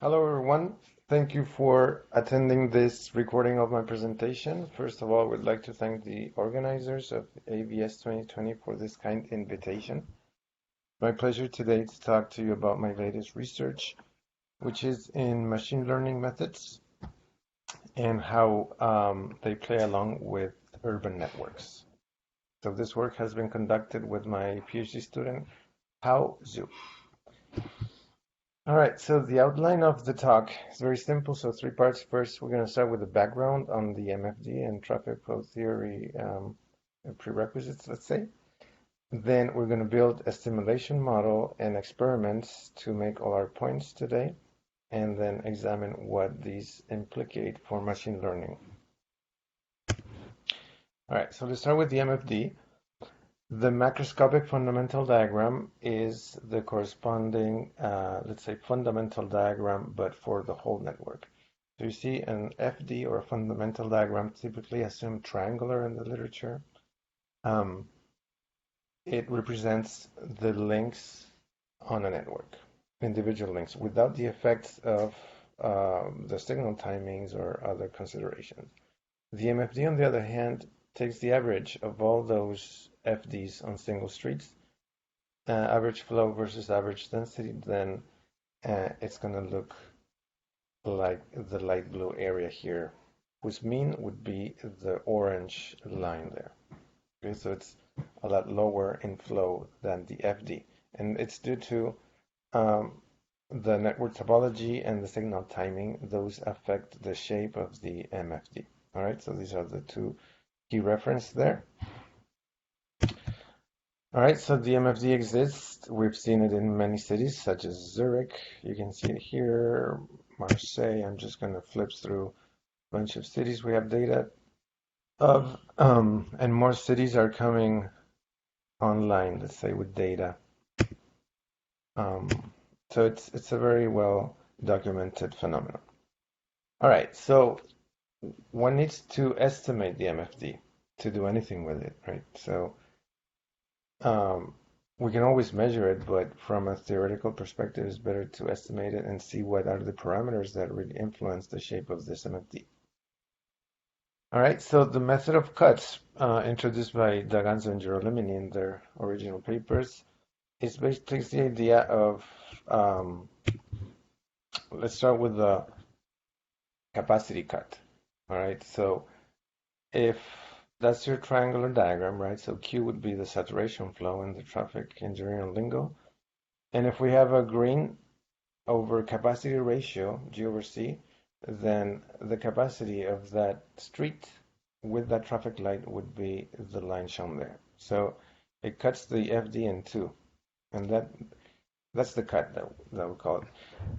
Hello, everyone. Thank you for attending this recording of my presentation. First of all, I would like to thank the organizers of AVS 2020 for this kind invitation. My pleasure today to talk to you about my latest research, which is in machine learning methods and how they play along with urban networks. So this work has been conducted with my PhD student, Hao Zhu. All right, so the outline of the talk is very simple. So three parts. First, we're going to start with the background on the MFD and traffic flow theory prerequisites, let's say. Then we're going to build a simulation model and experiments to make all our points today, and then examine what these implicate for machine learning. All right, so let's start with the MFD. The macroscopic fundamental diagram is the corresponding, let's say, fundamental diagram, but for the whole network. So you see an FD or a fundamental diagram typically assumed triangular in the literature. It represents the links on a network, individual links, without the effects of the signal timings or other considerations. The MFD, on the other hand, takes the average of all those FDs on single streets, average flow versus average density, then it's going to look like the light blue area here, whose mean would be the orange line there. Okay, so it's a lot lower in flow than the FD, and it's due to the network topology and the signal timing. Those affect the shape of the MFD. All right, so these are the two key reference there. All right, so the MFD exists. We've seen it in many cities, such as Zurich. You can see it here, Marseille. I'm just going to flip through a bunch of cities we have data of, and more cities are coming online, let's say, with data. So it's a very well documented phenomenon. All right, so one needs to estimate the MFD to do anything with it, right? So we can always measure it, but from a theoretical perspective, it's better to estimate it and see what are the parameters that really influence the shape of this MFD. All right, so the method of cuts introduced by D'Aganzo and Girolami in their original papers is basically the idea of, let's start with the capacity cut. All right, so if that's your triangular diagram, right? So Q would be the saturation flow in the traffic engineering lingo. And if we have a green over capacity ratio, G over C, then the capacity of that street with that traffic light would be the line shown there. So it cuts the FD in two, and that's the cut that we call it.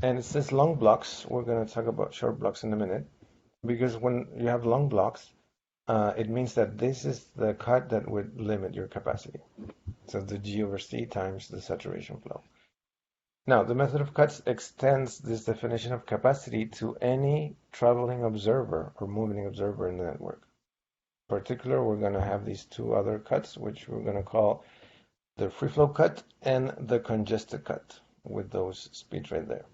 And it says long blocks. We're going to talk about short blocks in a minute, because when you have long blocks, it means that this is the cut that would limit your capacity. So the G over C times the saturation flow. Now, the method of cuts extends this definition of capacity to any traveling observer or moving observer in the network. In particular, we're going to have these two other cuts, which we're going to call the free flow cut and the congested cut, with those speeds right there.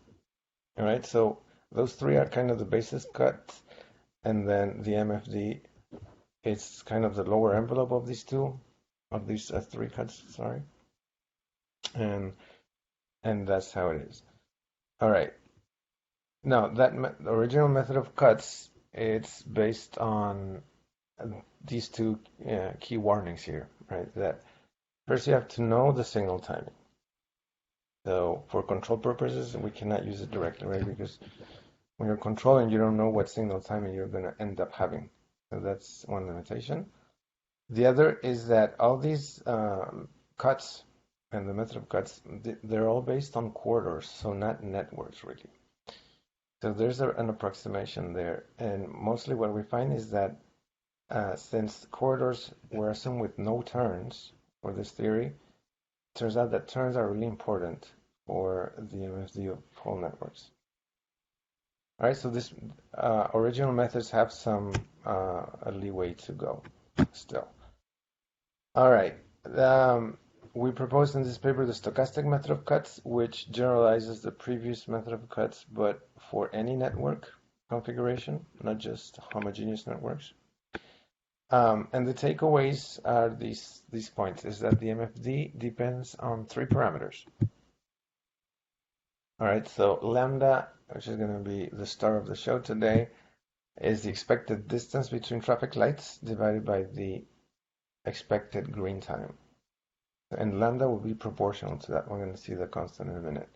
All right, so those three are kind of the basis cuts, and then the MFD is kind of the lower envelope of these three cuts, sorry. And that's how it is. All right. Now, that original method of cuts, it's based on these two key warnings here, right? That first you have to know the signal timing. So for control purposes, we cannot use it directly, right? Because when you're controlling, you don't know what signal timing you're going to end up having. So that's one limitation. The other is that all these cuts and the method of cuts, they're all based on corridors, so not networks really. So there's an approximation there. And mostly what we find is that since corridors were assumed with no turns for this theory, it turns out that turns are really important for the MFD of whole networks. All right, so this original methods have some leeway to go still. All right. We proposed in this paper the stochastic method of cuts, which generalizes the previous method of cuts, but for any network configuration, not just homogeneous networks. And the takeaways are these points, is that the MFD depends on 3 parameters. All right, so lambda, which is going to be the star of the show today, is the expected distance between traffic lights divided by the expected green time. And lambda will be proportional to that. We're going to see the constant in a minute.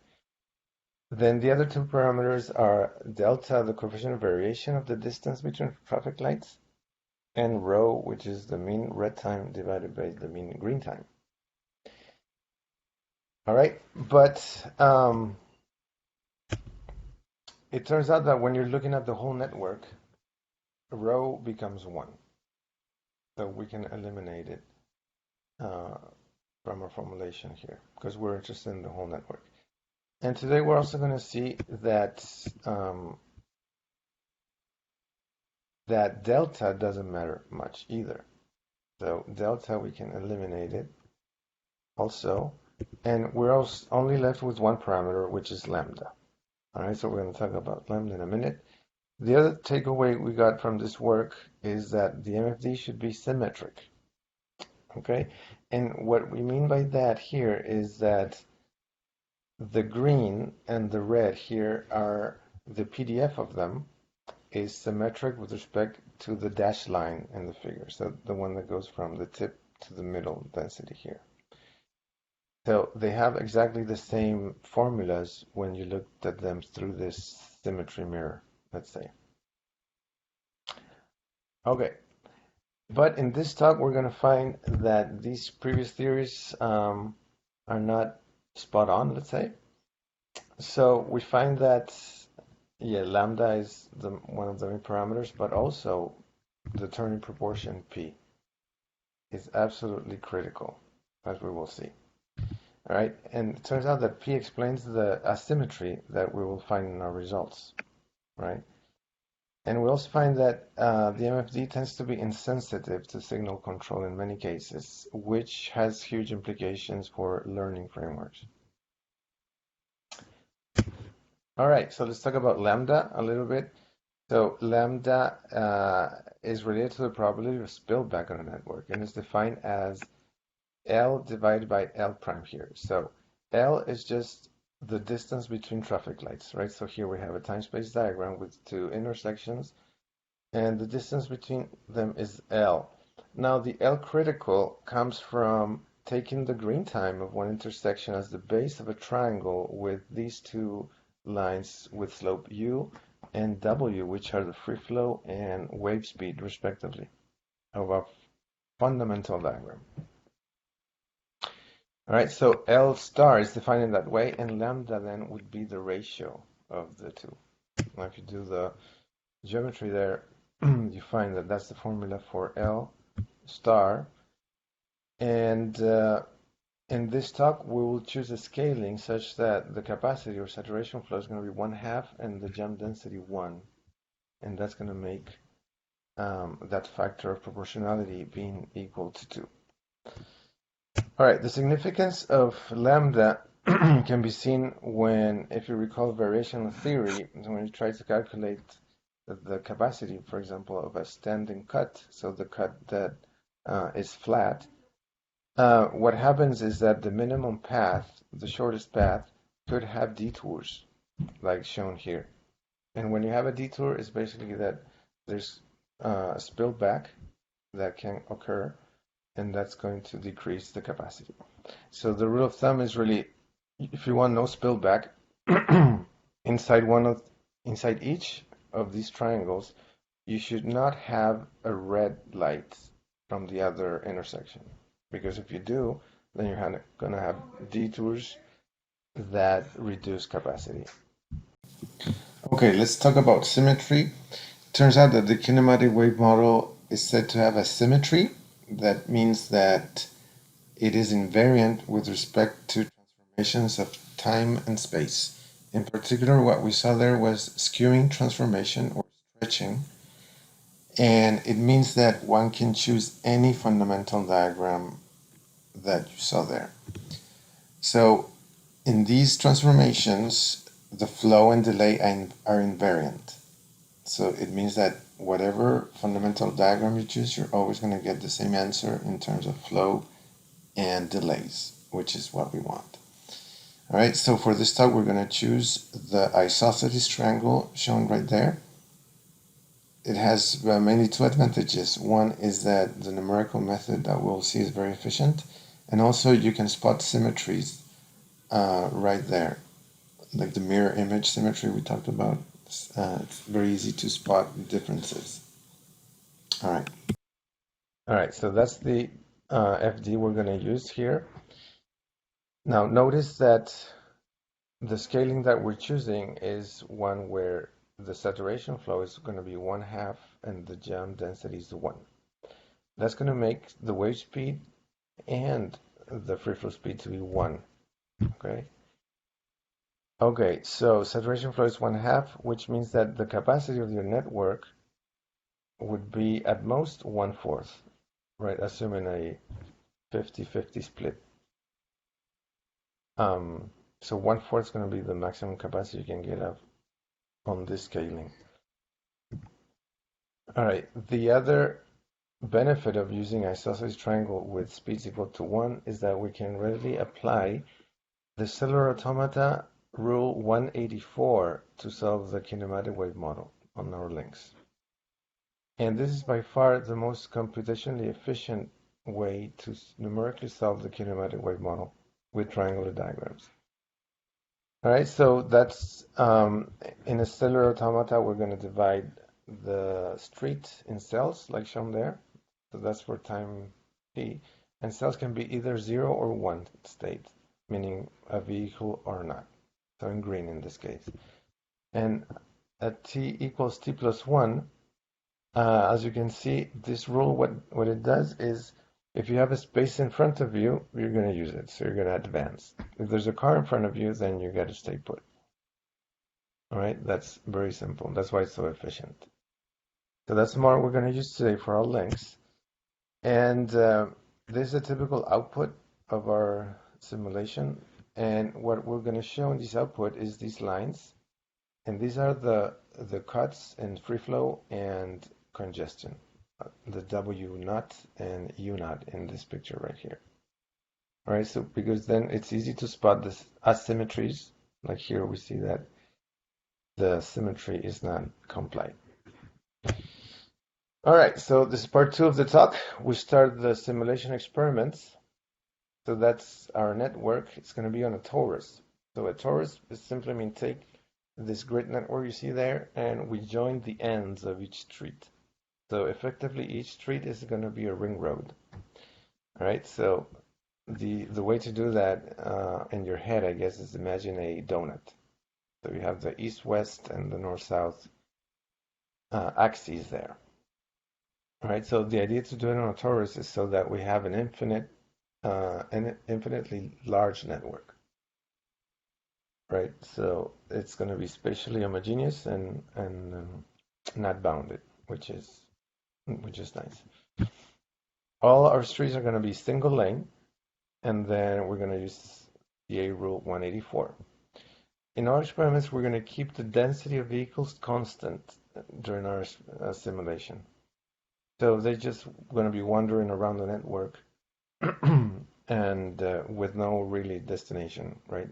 Then the other 2 parameters are delta, the coefficient of variation of the distance between traffic lights, and rho, which is the mean red time divided by the mean green time. All right, but it turns out that when you're looking at the whole network, rho becomes 1. So we can eliminate it from our formulation here because we're interested in the whole network. And today we're also going to see that that delta doesn't matter much either. So delta, we can eliminate it also. And we're only left with 1 parameter, which is lambda. All right, so we're going to talk about lambda in a minute. The other takeaway we got from this work is that the MFD should be symmetric. Okay, and what we mean by that here is that the green and the red here are the PDF of them is symmetric with respect to the dashed line in the figure. So the one that goes from the tip to the middle density here. So they have exactly the same formulas when you looked at them through this symmetry mirror, let's say. Okay. But in this talk, we're going to find that these previous theories are not spot on, let's say. So we find that, yeah, lambda is one of the main parameters, but also the turning proportion P is absolutely critical, as we will see. All right, and it turns out that P explains the asymmetry that we will find in our results, right? And we also find that the MFD tends to be insensitive to signal control in many cases, which has huge implications for learning frameworks. All right, so let's talk about lambda a little bit. So lambda is related to the probability of spillback on a network and is defined as L divided by L prime here. So L is just the distance between traffic lights, right? So here we have a time-space diagram with 2 intersections, and the distance between them is L. Now the L critical comes from taking the green time of one intersection as the base of a triangle with these 2 lines with slope U and W, which are the free flow and wave speed, respectively, of a fundamental diagram. All right, so L star is defined in that way, and lambda then would be the ratio of the 2. Now, if you do the geometry there, you find that that's the formula for L star. And in this talk, we will choose a scaling such that the capacity or saturation flow is going to be 1/2 and the jump density 1. And that's going to make that factor of proportionality being equal to 2. All right, the significance of lambda can be seen when, if you recall variational theory, when you try to calculate the capacity, for example, of a standing cut, so the cut that is flat, what happens is that the minimum path, the shortest path, could have detours, like shown here. And when you have a detour, it's basically that there's a spillback that can occur, and that's going to decrease the capacity. So the rule of thumb is really, if you want no spillback, inside each of these triangles, you should not have a red light from the other intersection. Because if you do, then you're going to have detours that reduce capacity. Okay, let's talk about symmetry. Turns out that the kinematic wave model is said to have a symmetry. That means that it is invariant with respect to transformations of time and space. In particular, what we saw there was skewing transformation or stretching. And it means that one can choose any fundamental diagram that you saw there. So in these transformations, the flow and delay are invariant. So it means that whatever fundamental diagram you choose, you're always going to get the same answer in terms of flow and delays, which is what we want. All right, so for this talk, we're going to choose the isosceles triangle shown right there. It has mainly two advantages. One is that the numerical method that we'll see is very efficient, and also you can spot symmetries right there, like the mirror image symmetry we talked about. It's very easy to spot differences. All right. All right, so that's the FD we're going to use here. Now notice that the scaling that we're choosing is one where the saturation flow is going to be 1/2 and the jam density is 1. That's going to make the wave speed and the free flow speed to be 1. Okay. Okay, so saturation flow is 1/2, which means that the capacity of your network would be at most 1/4, right? Assuming a 50-50 split. So 1/4 is going to be the maximum capacity you can get up on this scaling. All right, the other benefit of using isosceles triangle with speeds equal to 1 is that we can readily apply the cellular automata rule 184 to solve the kinematic wave model on our links. And this is by far the most computationally efficient way to numerically solve the kinematic wave model with triangular diagrams. All right, so that's in a cellular automata, we're going to divide the street in cells, like shown there. So that's for time t. And cells can be either 0 or 1 state, meaning a vehicle or not. So in green in this case. And at t equals t plus 1, as you can see, this rule, what it does is if you have a space in front of you, you're going to use it. So you're going to advance. If there's a car in front of you, then you got to stay put. All right, that's very simple. That's why it's so efficient. So that's the model we're going to use today for our links. And this is a typical output of our simulation. And what we're going to show in this output is these lines. And these are the cuts in free flow and congestion, the W naught and U naught in this picture right here. All right, so because then it's easy to spot this asymmetries. Like here we see that the symmetry is not compliant. All right, so this is part 2 of the talk. We start the simulation experiments. So that's our network. It's going to be on a torus. So a torus is simply mean take this grid network you see there, and we join the ends of each street. So effectively, each street is going to be a ring road. All right, so the way to do that in your head, I guess, is imagine a donut. So you have the east-west and the north-south axes there. All right, so the idea to do it on a torus is so that we have an infinitely large network. Right, so it's going to be spatially homogeneous and not bounded, which is nice. All our streets are going to be single lane, and then we're going to use the A rule 184. In our experiments, we're going to keep the density of vehicles constant during our simulation. So they're just going to be wandering around the network and with no really destination, right?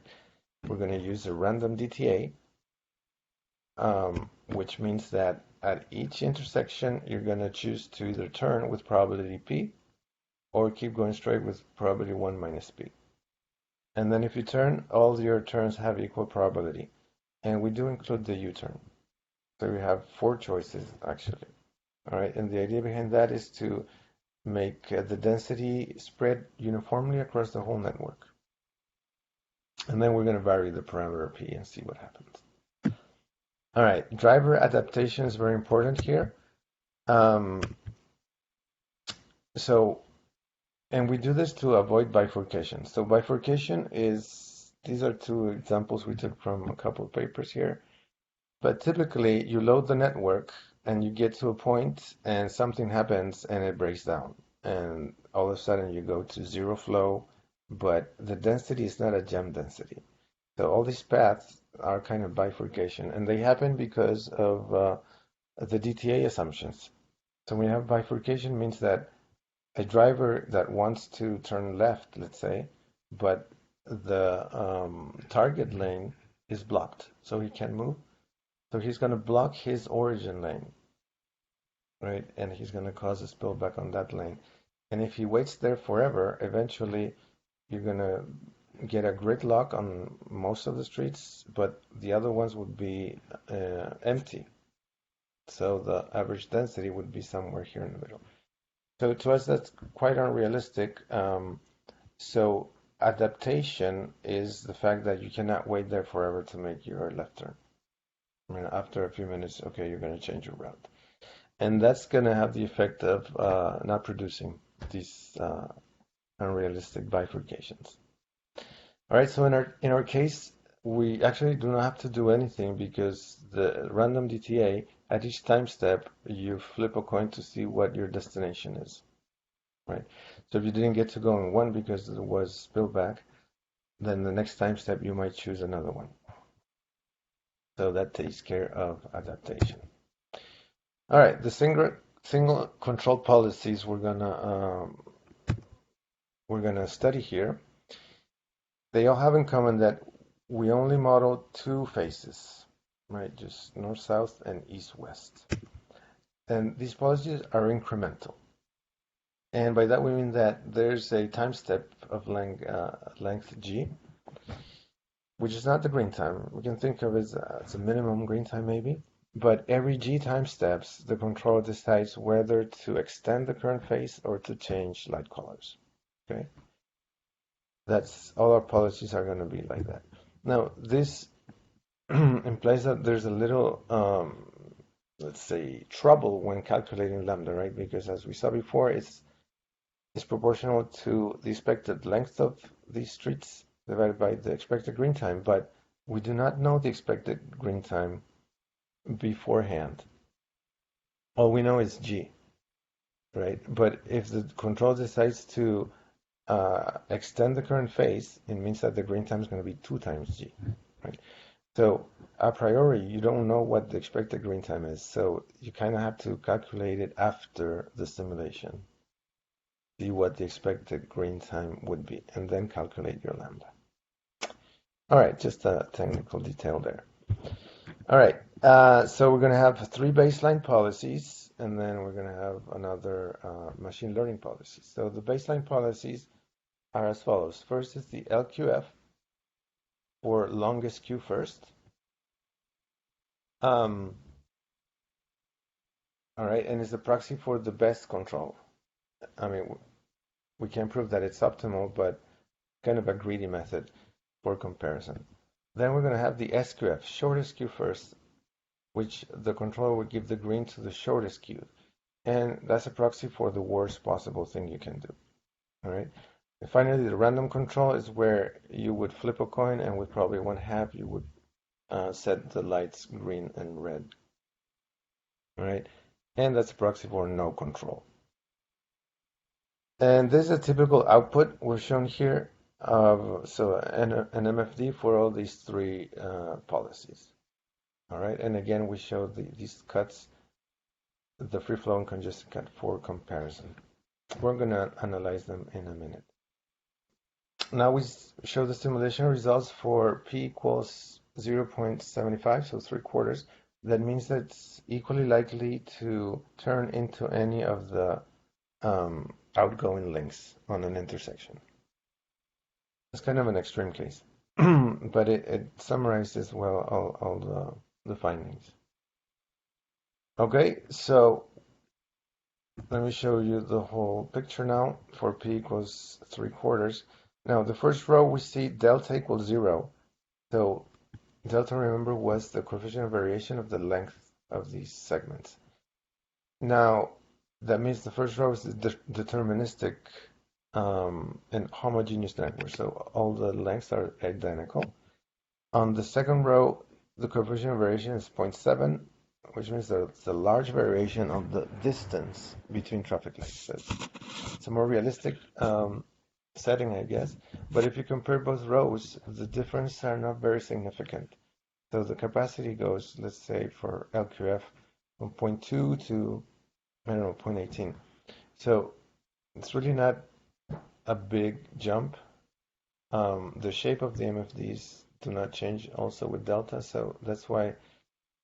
We're going to use a random DTA, which means that at each intersection, you're going to choose to either turn with probability P or keep going straight with probability 1 minus P. And then if you turn, all your turns have equal probability. And we do include the U-turn. So we have 4 choices, actually. All right, and the idea behind that is to make the density spread uniformly across the whole network. And then we're going to vary the parameter P and see what happens. All right, driver adaptation is very important here. And we do this to avoid bifurcation. So bifurcation is, these are 2 examples we took from a couple of papers here. But typically, you load the network and you get to a point and something happens and it breaks down. and all of a sudden you go to zero flow, but the density is not a gem density. So all these paths are kind of bifurcation, and they happen because of the DTA assumptions. So when you have bifurcation, means that a driver that wants to turn left, let's say, but the target lane is blocked, so he can't move. So he's going to block his origin lane, right? And he's going to cause a spillback on that lane. And if he waits there forever, eventually you're going to get a gridlock on most of the streets, but the other ones would be empty. So the average density would be somewhere here in the middle. So to us, that's quite unrealistic. So adaptation is the fact that you cannot wait there forever to make your left turn. I mean, after a few minutes, okay, you're going to change your route. And that's going to have the effect of not producing these unrealistic bifurcations. All right, so in our case, we actually do not have to do anything because the random DTA, at each time step, you flip a coin to see what your destination is, right? So if you didn't get to go in one because it was spillback, then the next time step you might choose another one. So that takes care of adaptation. All right, the single control policies we're gonna study here. They all have in common that we only model two faces, right? Just north-south and east-west. And these policies are incremental. And by that we mean that there's a time step of length g, which is not the green time. We can think of it as a minimum green time maybe. But every g time steps, the controller decides whether to extend the current phase or to change light colors. Okay? That's all our policies are going to be like that. Now, this implies that there's a little, let's say, trouble when calculating lambda, right? Because as we saw before, it's proportional to the expected length of these streets divided by the expected green time, but we do not know the expected green time beforehand. All we know is g, right? But if the control decides to extend the current phase, it means that the green time is going to be 2 times g, right? So a priori, you don't know what the expected green time is, so you kind of have to calculate it after the simulation, see what the expected green time would be, and then calculate your lambda. All right, just a technical detail there. All right, so we're going to have 3 baseline policies, and then we're going to have another machine learning policy. So the baseline policies are as follows. First is the LQF for longest queue first. All right, and it's a proxy for the best control. I mean, we can prove that it's optimal, but kind of a greedy method for comparison. Then we're going to have the SQF, shortest queue first, which the controller would give the green to the shortest queue. And that's a proxy for the worst possible thing you can do. All right. And finally, the random control is where you would flip a coin, and with probably 1/2, you would set the lights green and red. All right. And that's a proxy for no control. And this is a typical output we're shown here of an MFD for all these 3 policies. All right, and again we show these cuts, the free flow and congested cut for comparison. We're going to analyze them in a minute. Now we show the simulation results for p equals 0.75, so 3/4. That means that it's equally likely to turn into any of the outgoing links on an intersection. It's kind of an extreme case, but it summarizes well all the findings. Okay, so let me show you the whole picture now for p equals 3/4. Now the first row we see delta equals 0. So delta, remember, was the coefficient of variation of the length of these segments. Now that means the first row is the deterministic and homogeneous network. So all the lengths are identical. On the second row, the coefficient of variation is 0.7, which means that it's a large variation of the distance between traffic lights. So it's a more realistic setting, I guess. But if you compare both rows, the differences are not very significant. So the capacity goes, let's say, for LQF from zero point 0.2 to, I don't know, 0.18. So it's really not a big jump. The shape of the MFDs do not change also with delta, so that's why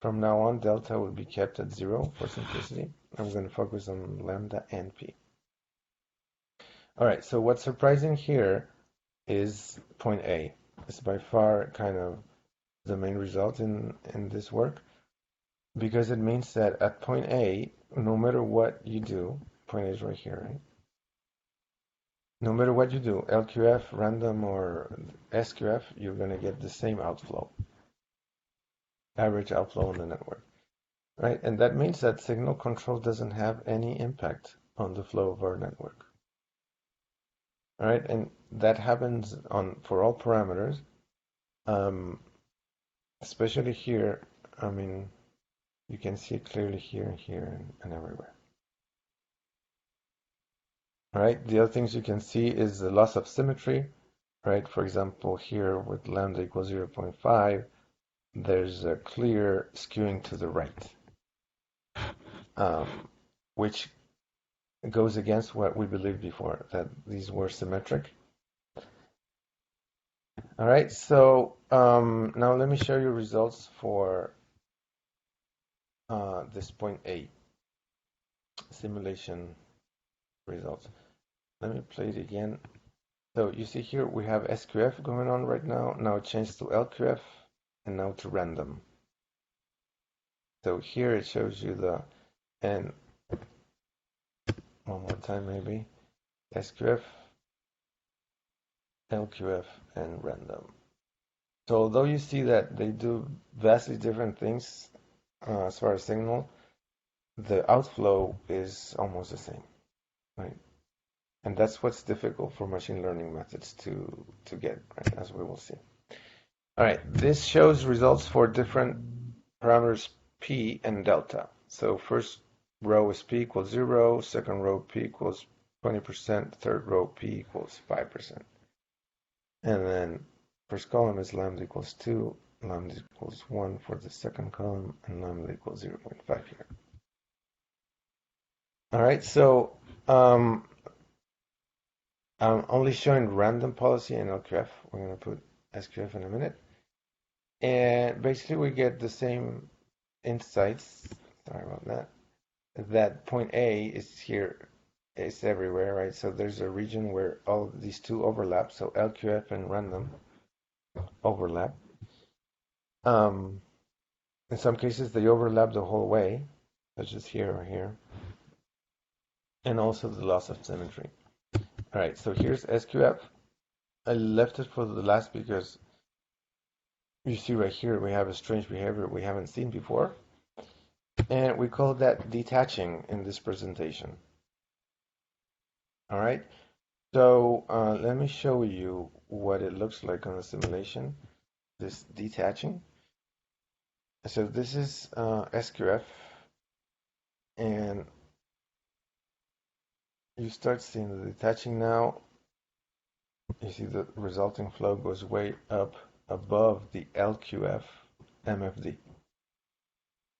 from now on delta will be kept at 0 for simplicity. I'm going to focus on lambda and p. All right, so what's surprising here is point A. It's by far kind of the main result in this work, because it means that at point A, no matter what you do, point A is right here, right? No matter what you do, LQF, random, or SQF, you're going to get the same outflow, average outflow on the network, right? And that means that signal control doesn't have any impact on the flow of our network, all right? And that happens for all parameters, especially here. I mean, you can see it clearly here and here and everywhere. All right, the other things you can see is the loss of symmetry, right? For example, here with lambda equals 0.5, there's a clear skewing to the right, which goes against what we believed before, that these were symmetric. All right, so now let me show you results for this point A, simulation results. Let me play it again. So you see here we have SQF going on right now. Now it changed to LQF and now to random. So here it shows you and one more time maybe, SQF, LQF, and random. So although you see that they do vastly different things as far as signal, the outflow is almost the same, right? And that's what's difficult for machine learning methods to get, right, as we will see. All right, this shows results for different parameters P and delta. So first row is P equals 0, second row P equals 20%, third row P equals 5%. And then first column is lambda equals 2, lambda equals 1 for the second column, and lambda equals 0.5 here. All right, so I'm only showing random policy and LQF. We're going to put SQF in a minute. And basically we get the same insights. Sorry about that. That point A is here, it's everywhere, right? So there's a region where all these two overlap. So LQF and random overlap. In some cases they overlap the whole way, such as here or here. And also the loss of symmetry. All right, so here's SQF. I left it for the last because you see right here we have a strange behavior we haven't seen before. And we call that detaching in this presentation. All right, so let me show you what it looks like on the simulation, this detaching. So this is SQF, and you start seeing the detaching now. You see the resulting flow goes way up above the LQF MFD.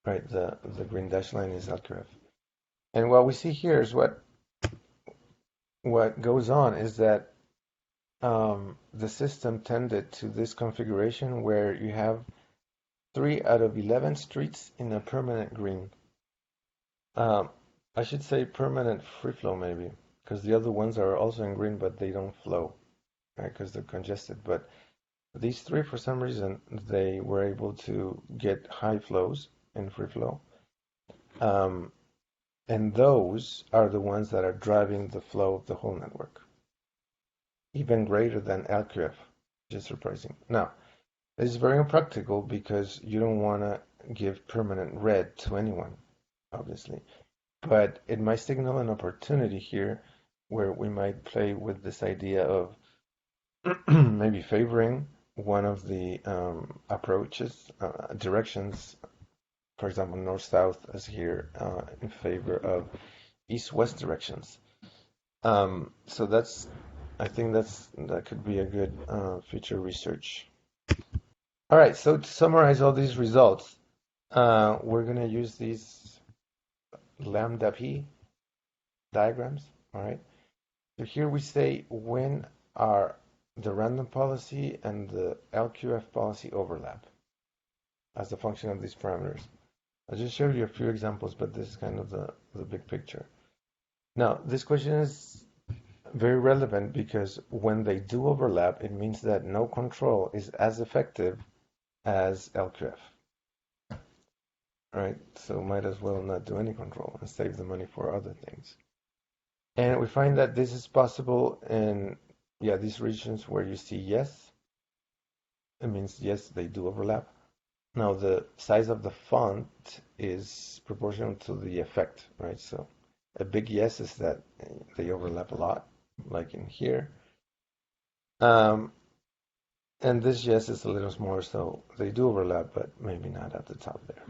Right, the green dashed line is LQF. And what we see here is what goes on is that the system tended to this configuration where you have 3 out of 11 streets in a permanent green. I should say permanent free flow maybe, because the other ones are also in green, but they don't flow, right? Because they're congested. But these 3, for some reason, they were able to get high flows in free flow. And those are the ones that are driving the flow of the whole network, even greater than LQF, which is surprising. Now, this is very impractical because you don't want to give permanent red to anyone, obviously. But it might signal an opportunity here where we might play with this idea of maybe favoring one of the approaches, directions for example, north-south as here in favor of east-west directions. So I think that could be a good future research. All right, so to summarize all these results, we're going to use these lambda p diagrams. All right. So here we say when are the random policy and the LQF policy overlap as a function of these parameters. I just showed you a few examples, but this is kind of the big picture. Now, this question is very relevant because when they do overlap, it means that no control is as effective as LQF. All right, so might as well not do any control and save the money for other things. And we find that this is possible in these regions where you see yes. It means yes, they do overlap. Now the size of the font is proportional to the effect, right? So a big yes is that they overlap a lot, like in here. And this yes is a little smaller, so they do overlap, but maybe not at the top there.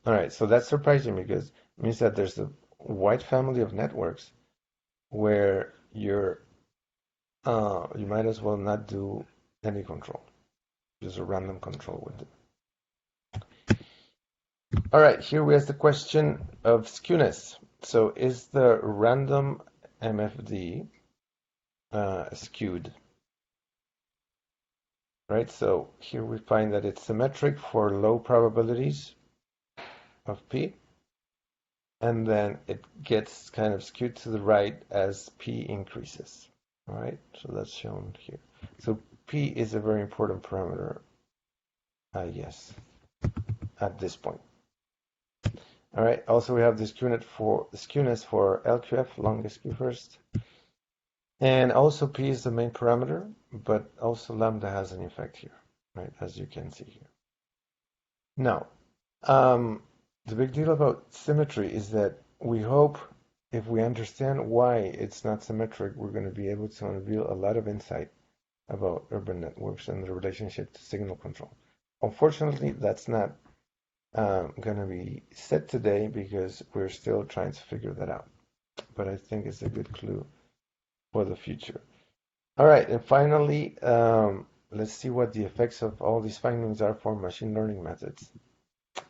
All right, so that's surprising because it means that there's a wide family of networks where you might as well not do any control, just a random control with it. All right, here we have the question of skewness. So is the random MFD skewed? Right, so here we find that it's symmetric for low probabilities of P, and then it gets kind of skewed to the right as P increases. All right, so that's shown here. So P is a very important parameter, yes, at this point. All right, also we have the skewness for LQF, longest Q first. And also P is the main parameter, but also lambda has an effect here, right, as you can see here. Now, the big deal about symmetry is that we hope if we understand why it's not symmetric, we're going to be able to unveil a lot of insight about urban networks and the relationship to signal control. Unfortunately, that's not going to be said today because we're still trying to figure that out. But I think it's a good clue for the future. All right, and finally, let's see what the effects of all these findings are for machine learning methods.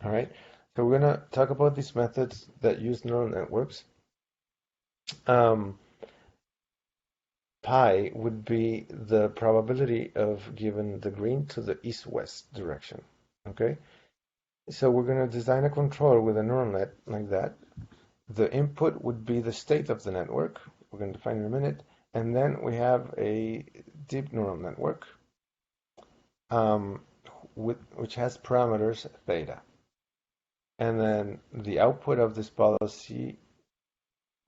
All right, so we're going to talk about these methods that use neural networks. Pi would be the probability of giving the green to the east-west direction. Okay, so we're going to design a controller with a neural net like that. The input would be the state of the network. We're going to define in a minute. And then we have a deep neural network, which has parameters theta. And then the output of this policy,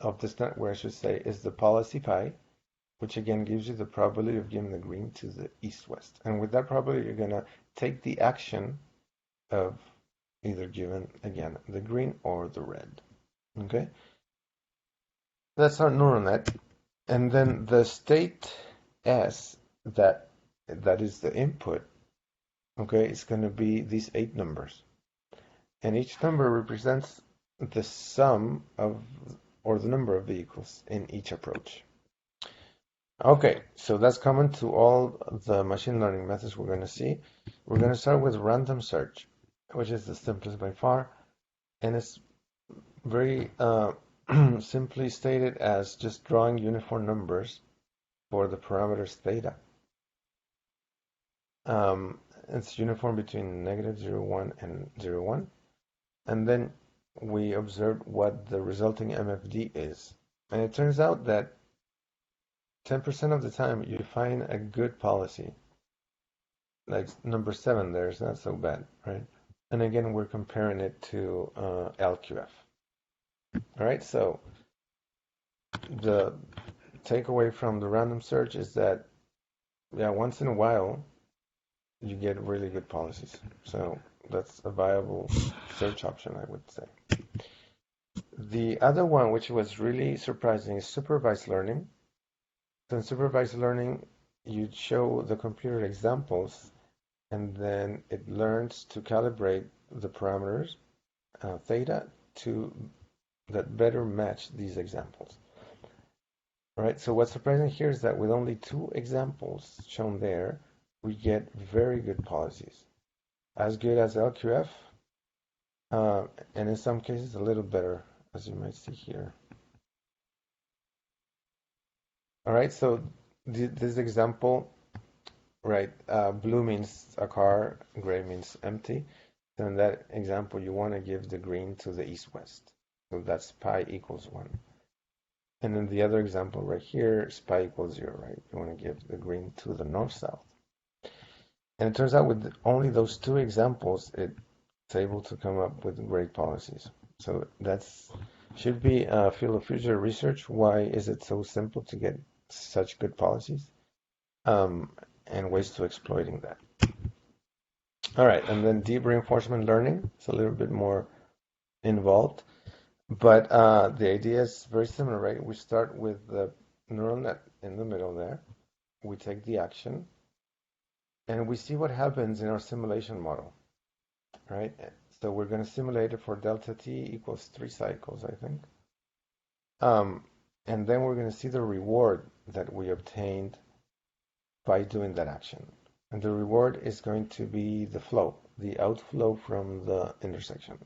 of this network, I should say, is the policy pi, which again gives you the probability of giving the green to the east-west. And with that probability, you're going to take the action of either giving, again, the green or the red. Okay? That's our neural net. And then the state S, that is the input, okay, it's going to be these 8 numbers. And each number represents the sum of, or the number of vehicles in each approach. Okay, so that's common to all the machine learning methods we're going to see. We're going to start with random search, which is the simplest by far. And it's very simply stated as just drawing uniform numbers for the parameters theta. It's uniform between negative 0, 1 and 0, 1. And then we observe what the resulting MFD is. And it turns out that 10% of the time you find a good policy. Like number 7 there is not so bad, right? And again, we're comparing it to LQF. All right, so the takeaway from the random search is that, once in a while, you get really good policies. So that's a viable search option, I would say. The other one, which was really surprising, is supervised learning. So in supervised learning, you show the computer examples, and then it learns to calibrate the parameters theta to that better match these examples. All right, so what's surprising here is that with only 2 examples shown there, we get very good policies. As good as LQF, and in some cases a little better, as you might see here. All right, so this example, right, blue means a car, gray means empty. So in that example, you want to give the green to the east-west. So that's pi equals 1. And in the other example right here, pi equals 0, right? You want to give the green to the north-south. And it turns out with only those 2 examples, it's able to come up with great policies. So that's should be a field of future research. Why is it so simple to get such good policies? And ways to exploiting that. All right, and then deep reinforcement learning. It's a little bit more involved, but the idea is very similar, right? We start with the neural net in the middle there. We take the action, and we see what happens in our simulation model, right? So we're going to simulate it for delta t equals 3 cycles, I think. And then we're going to see the reward that we obtained by doing that action. And the reward is going to be the flow, the outflow from the intersection.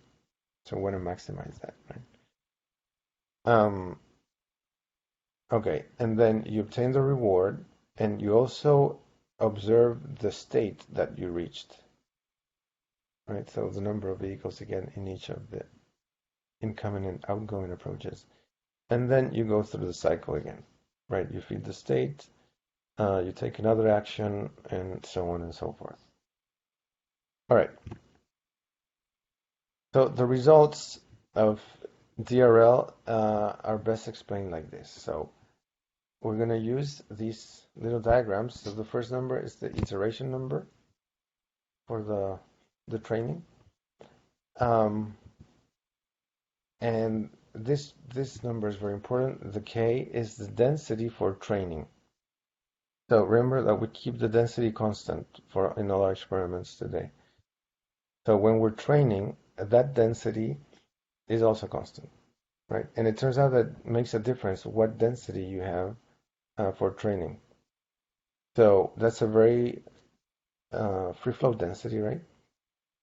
So we want to maximize that, right? Okay, and then you obtain the reward, and you also observe the state that you reached, right? So the number of vehicles again in each of the incoming and outgoing approaches. And then you go through the cycle again, right? You feed the state, you take another action, and so on and so forth. All right. So the results of DRL are best explained like this. So we're going to use these little diagrams. So the first number is the iteration number for the training. And this number is very important. The K is the density for training. So remember that we keep the density constant in all our experiments today. So when we're training, that density is also constant, right? And it turns out that it makes a difference what density you have for training. So that's a very free flow density, right?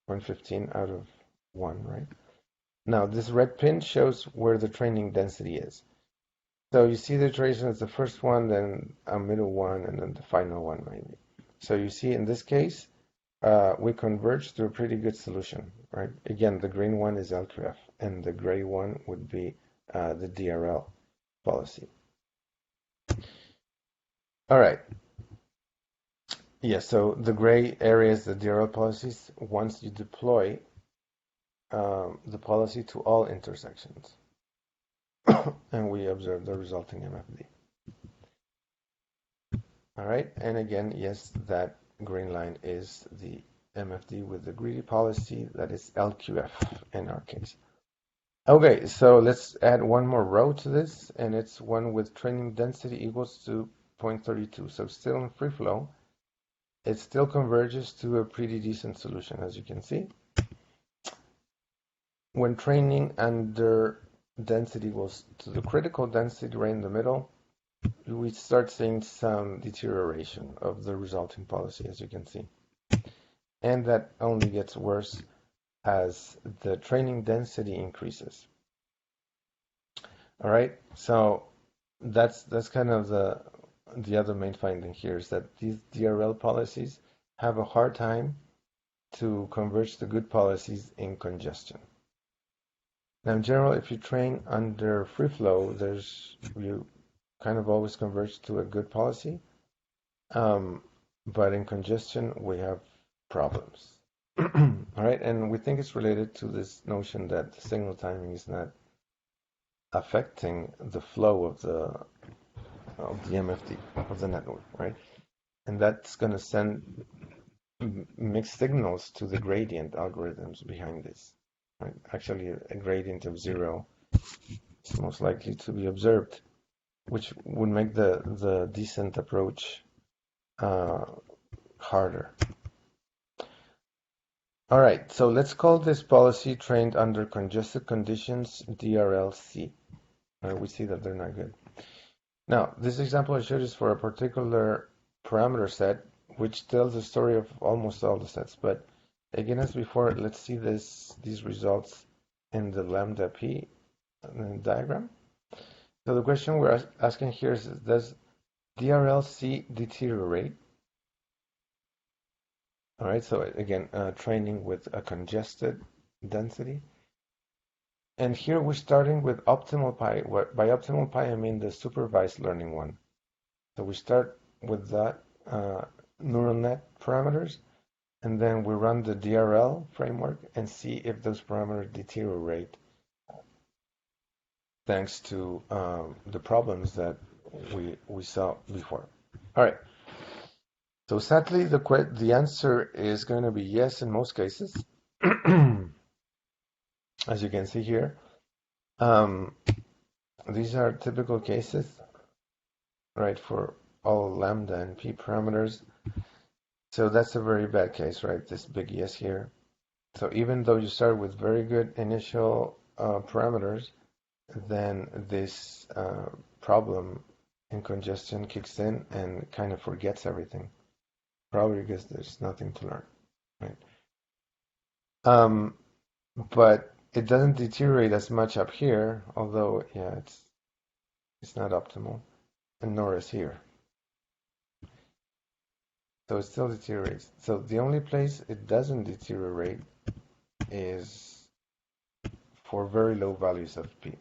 0.15 out of 1, right? Now this red pin shows where the training density is. So you see the iteration as the first one, then a middle one, and then the final one, maybe. So you see in this case, we converge to a pretty good solution, right? Again, the green one is LQF, and the gray one would be the DRL policy. All right. Yeah, so the gray area is the DRL policies once you deploy the policy to all intersections. And we observe the resulting MFD. All right, and again, yes, that green line is the MFD with the greedy policy, that is LQF in our case. Okay, so let's add one more row to this, and it's one with training density equals to 0.32. So still in free flow, it still converges to a pretty decent solution, as you can see. When training under density equals to the critical density right in the middle, we start seeing some deterioration of the resulting policy, as you can see. And that only gets worse as the training density increases. All right, so that's kind of the other main finding here is that these DRL policies have a hard time to converge to good policies in congestion. Now, in general, if you train under free flow, you kind of always converge to a good policy. But in congestion, we have problems. All right, and we think it's related to this notion that the signal timing is not affecting the flow of the MFD of the network, right? And that's going to send mixed signals to the gradient algorithms behind this. Right? Actually, a gradient of 0 is most likely to be observed, which would make the descent approach harder. All right, so let's call this policy trained under congested conditions DRLC. All right, we see that they're not good. Now, this example I showed is for a particular parameter set, which tells the story of almost all the sets. But again, as before, let's see these results in the lambda p diagram. So the question we're asking here is, does DRLC deteriorate? All right, so again, training with a congested density. And here we're starting with optimal pi. By optimal pi, I mean the supervised learning one. So we start with that neural net parameters, and then we run the DRL framework and see if those parameters deteriorate thanks to the problems that we saw before. All right. So sadly, the answer is going to be yes in most cases, as you can see here. These are typical cases, right, for all lambda and p parameters. So that's a very bad case, right? This big yes here. So even though you start with very good initial parameters, then this problem in congestion kicks in and kind of forgets everything. Probably because there's nothing to learn, right? But it doesn't deteriorate as much up here, although yeah, it's not optimal, and nor is here. So it still deteriorates. So the only place it doesn't deteriorate is for very low values of p.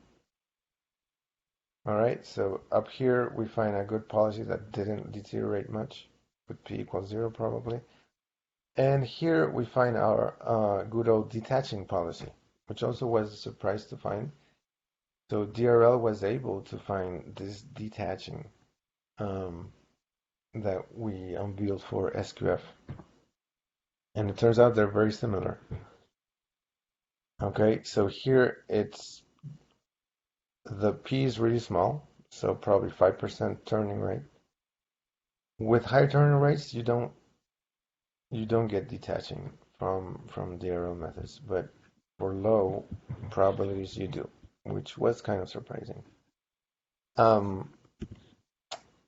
All right, so up here we find a good policy that didn't deteriorate much, with p equals 0 probably. And here we find our good old detaching policy, which also was a surprise to find. So DRL was able to find this detaching that we unveiled for SQF. And it turns out they're very similar. Okay, so here the P is really small, so probably 5% turning rate. With high turning rates, you don't get detaching from DRL methods, but for low probabilities you do, which was kind of surprising.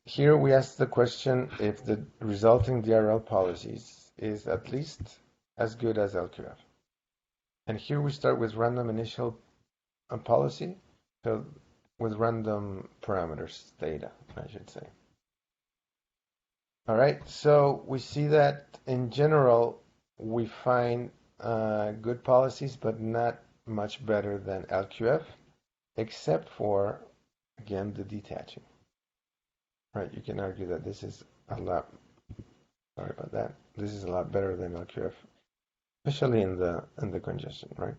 Here we ask the question if the resulting DRL policies is at least as good as LQF. And here we start with random initial policy, so with random parameters, data, I should say. All right, so we see that in general, we find good policies, but not much better than LQF, except for, again, the detaching. Right, you can argue that this is a lot, sorry about that, this is a lot better than LQF, especially in the congestion, right?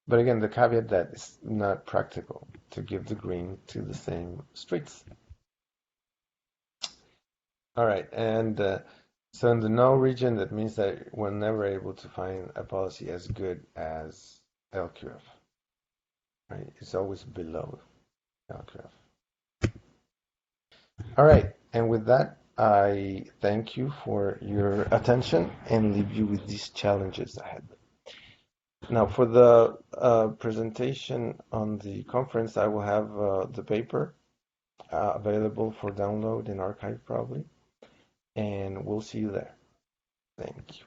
But again, the caveat that it's not practical to give the green to the same streets. All right, and so in the no region, that means that we're never able to find a policy as good as LQF, right? It's always below LQF. All right, and with that, I thank you for your attention and leave you with these challenges ahead. Now, for the presentation on the conference, I will have the paper available for download and archive probably, and we'll see you there. Thank you.